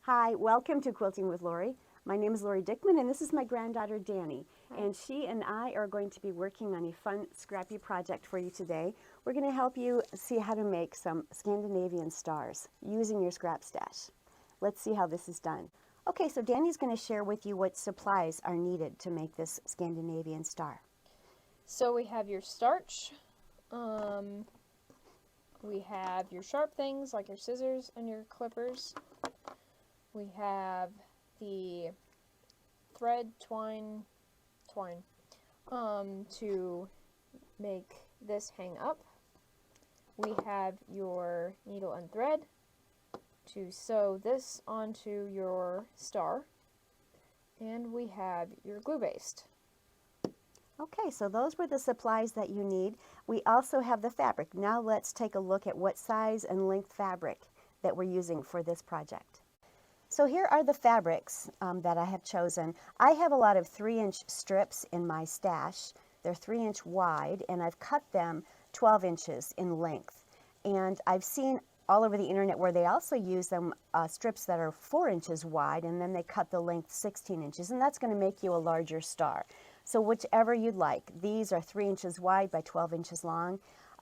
Hi, welcome to Quilting with Lori. My name is Lori Dickman and this is my granddaughter Danny. And she and I are going to be working on a fun scrappy project for you today. We're going to help you see how to make some Scandinavian stars using your scrap stash. Let's see how this is done. Okay, so Danny's going to share with you what supplies are needed to make this Scandinavian star. So we have your starch, we have your sharp things like your scissors and your clippers. We have the thread, twine, to make this hang up. We have your needle and thread to sew this onto your star. And we have your glue paste. Okay, so those were the supplies that you need. We also have the fabric. Now let's take a look at what size and length fabric that we're using for this project. So here are the fabrics that I have chosen. I have a lot of 3-inch strips in my stash. They're 3-inch wide, and I've cut them 12 inches in length. And I've seen all over the internet where they also use them strips that are 4 inches wide, and then they cut the length 16 inches, and that's going to make you a larger star. So whichever you'd like. These are 3 inches wide by 12 inches long.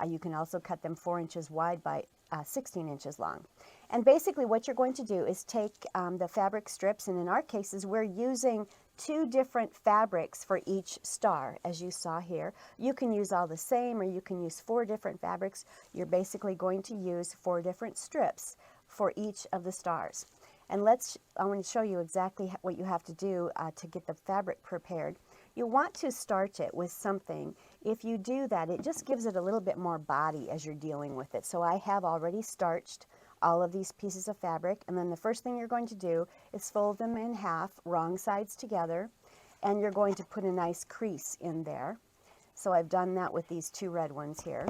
You can also cut them 4 inches wide by 16 inches long. And basically what you're going to do is take the fabric strips, and in our cases we're using 2 different fabrics for each star, as you saw here. You can use all the same, or you can use 4 different fabrics. You're basically going to use 4 different strips for each of the stars. And I want to show you exactly what you have to do to get the fabric prepared. You want to starch it with something. If you do that, it just gives it a little bit more body as you're dealing with it. So I have already starched all of these pieces of fabric, and then the first thing you're going to do is fold them in half, wrong sides together, and you're going to put a nice crease in there. So I've done that with these 2 red ones here.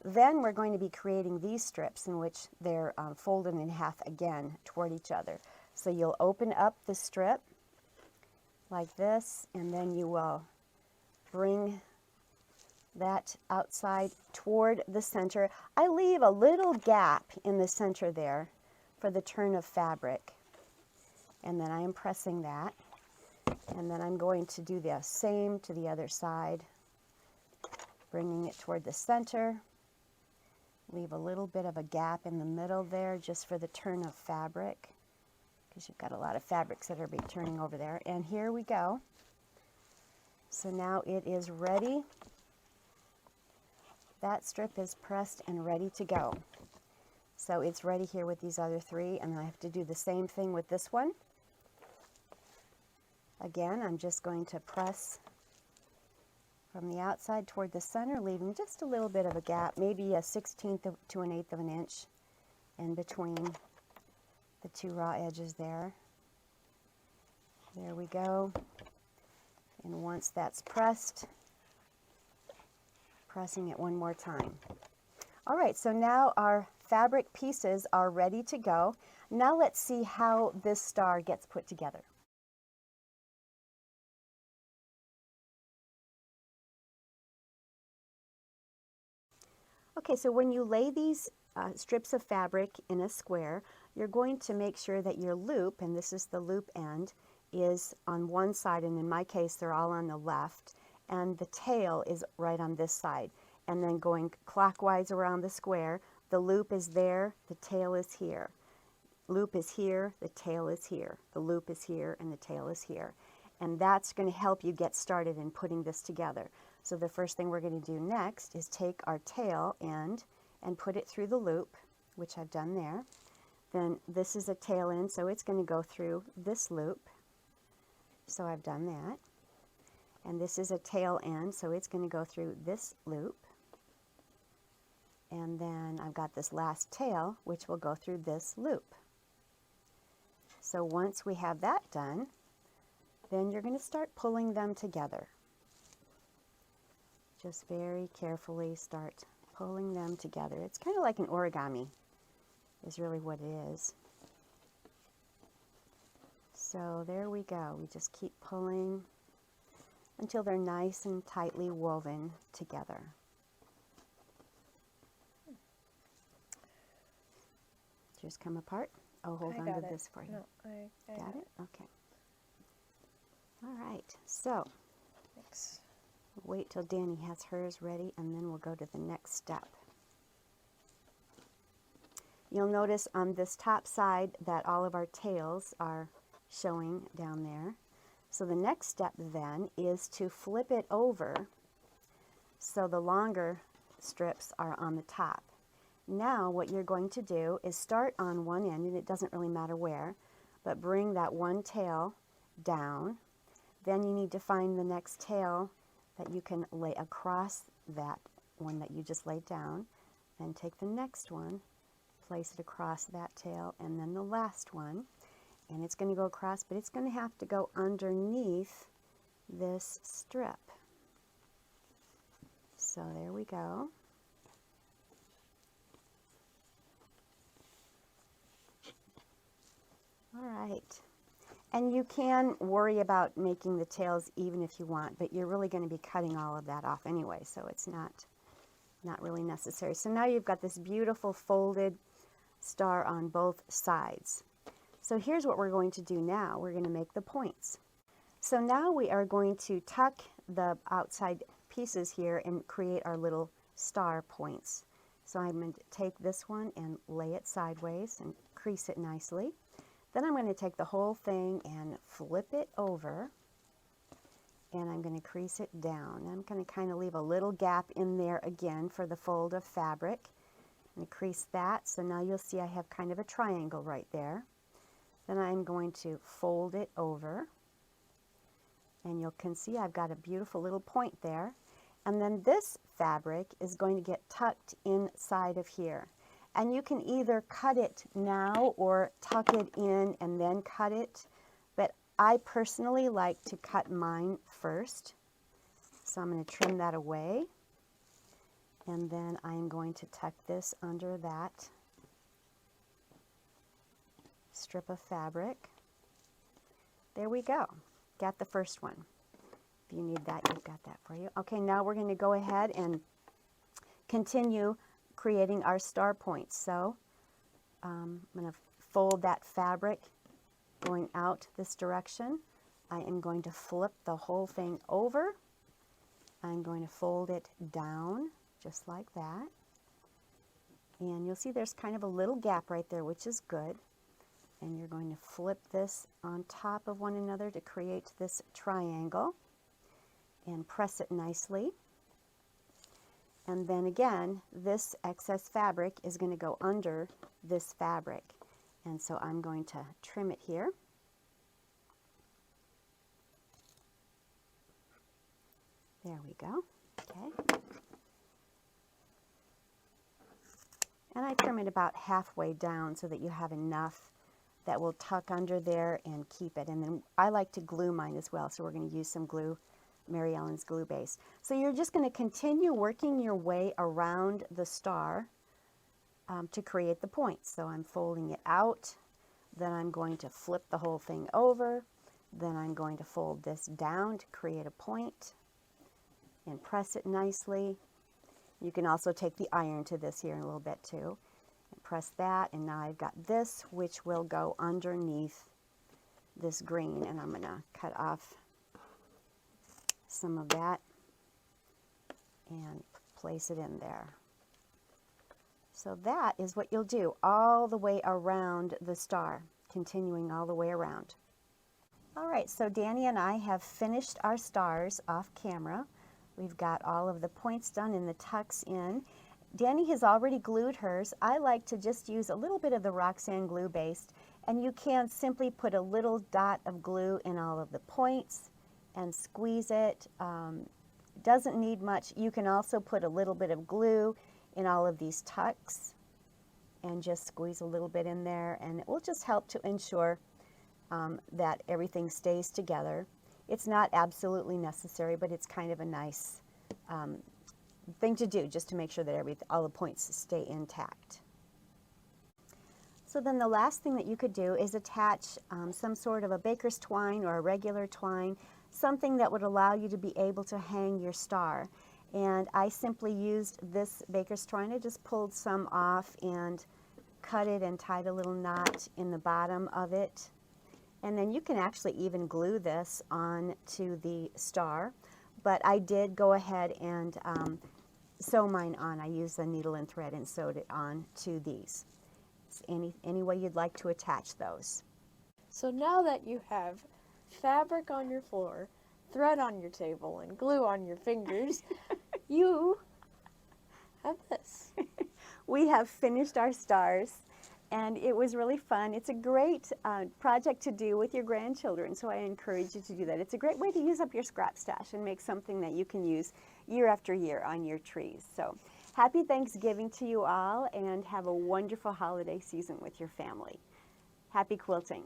Then we're going to be creating these strips in which they're folded in half again toward each other. So you'll open up the strip like this, and then you will bring that outside toward the center. I leave a little gap in the center there for the turn of fabric, and then I am pressing that, and then I'm going to do the same to the other side, bringing it toward the center. Leave a little bit of a gap in the middle there just for the turn of fabric, because you've got a lot of fabrics that are be turning over there. And here we go. So now it is ready. That strip is pressed and ready to go. So it's ready here with these other 3, and I have to do the same thing with this one. Again, I'm just going to press from the outside toward the center, leaving just a little bit of a gap, maybe a 1/16 to 1/8 of an inch in between the 2 raw edges there. There we go. And once that's pressed, pressing it one more time. All right, so now our fabric pieces are ready to go. Now let's see how this star gets put together. Okay, so when you lay these strips of fabric in a square, you're going to make sure that your loop, and this is the loop end, is on one side, and in my case they're all on the left, and the tail is right on this side. And then going clockwise around the square, the loop is there, the tail is here. Loop is here, the tail is here. The loop is here, and the tail is here. And that's going to help you get started in putting this together. So the first thing we're going to do next is take our tail end and put it through the loop, which I've done there. Then this is a tail end, so it's going to go through this loop. So I've done that. And this is a tail end, so it's going to go through this loop. And then I've got this last tail, which will go through this loop. So once we have that done, then you're going to start pulling them together. Just very carefully start pulling them together. It's kind of like an origami, is really what it is. So there we go. We just keep pulling until they're nice and tightly woven together. Just come apart Oh, hold I on got to it. this for you. No, I Got it? Okay. All right. So Thanks. wait till Danny has hers ready, and then we'll go to the next step. You'll notice on this top side that all of our tails are showing down there. So the next step then is to flip it over so the longer strips are on the top. Now what you're going to do is start on one end, and it doesn't really matter where, but bring that one tail down. Then you need to find the next tail that you can lay across that one that you just laid down, and take the next one, place it across that tail, and then the last one, and it's going to go across, but it's going to have to go underneath this strip. So there we go. All right. And you can worry about making the tails even if you want, but you're really going to be cutting all of that off anyway, so it's not really necessary. So now you've got this beautiful folded star on both sides. So here's what we're going to do now. We're going to make the points. So now we are going to tuck the outside pieces here and create our little star points. So I'm going to take this one and lay it sideways and crease it nicely. Then I'm going to take the whole thing and flip it over, and I'm going to crease it down. I'm going to kind of leave a little gap in there again for the fold of fabric. I'm going to crease that, so now you'll see I have kind of a triangle right there. Then I'm going to fold it over, and you can see I've got a beautiful little point there. And then this fabric is going to get tucked inside of here. And you can either cut it now or tuck it in and then cut it. But I personally like to cut mine first. So I'm going to trim that away. And then I'm going to tuck this under that strip of fabric. There we go. Got the first one. If you need that, you've got that for you. Okay, now we're going to go ahead and continue creating our star points. So I'm going to fold that fabric going out this direction. I am going to flip the whole thing over. I'm going to fold it down just like that. And you'll see there's kind of a little gap right there, which is good. And you're going to flip this on top of one another to create this triangle and press it nicely. And then again, this excess fabric is going to go under this fabric. And so I'm going to trim it here. There we go. Okay. And I trim it about halfway down so that you have enough that will tuck under there and keep it. And then I like to glue mine as well, so we're going to use some glue, Mary Ellen's glue base. So you're just going to continue working your way around the star to create the points. So I'm folding it out, then I'm going to flip the whole thing over, then I'm going to fold this down to create a point and press it nicely. You can also take the iron to this here in a little bit too. And press that, and now I've got this, which will go underneath this green, and I'm going to cut off some of that and place it in there. So that is what you'll do all the way around the star, continuing all the way around. All right, so Danny and I have finished our stars off camera. We've got all of the points done and the tucks in. Danny has already glued hers. I like to just use a little bit of the Roxanne glue base, and you can simply put a little dot of glue in all of the points and squeeze it. Doesn't need much. You can also put a little bit of glue in all of these tucks and just squeeze a little bit in there, and it will just help to ensure that everything stays together. It's not absolutely necessary, but it's kind of a nice thing to do just to make sure that all the points stay intact. So then the last thing that you could do is attach some sort of a baker's twine or a regular twine, something that would allow you to be able to hang your star. And I simply used this baker's twine. I just pulled some off and cut it and tied a little knot in the bottom of it. And then you can actually even glue this on to the star, but I did go ahead and sew mine on. I used the needle and thread and sewed it on to these. It's any way you'd like to attach those. So now that you have fabric on your floor, thread on your table, and glue on your fingers, you have this. We have finished our stars, and it was really fun. It's a great project to do with your grandchildren, so I encourage you to do that. It's a great way to use up your scrap stash and make something that you can use year after year on your trees. So happy Thanksgiving to you all, and have a wonderful holiday season with your family. Happy quilting.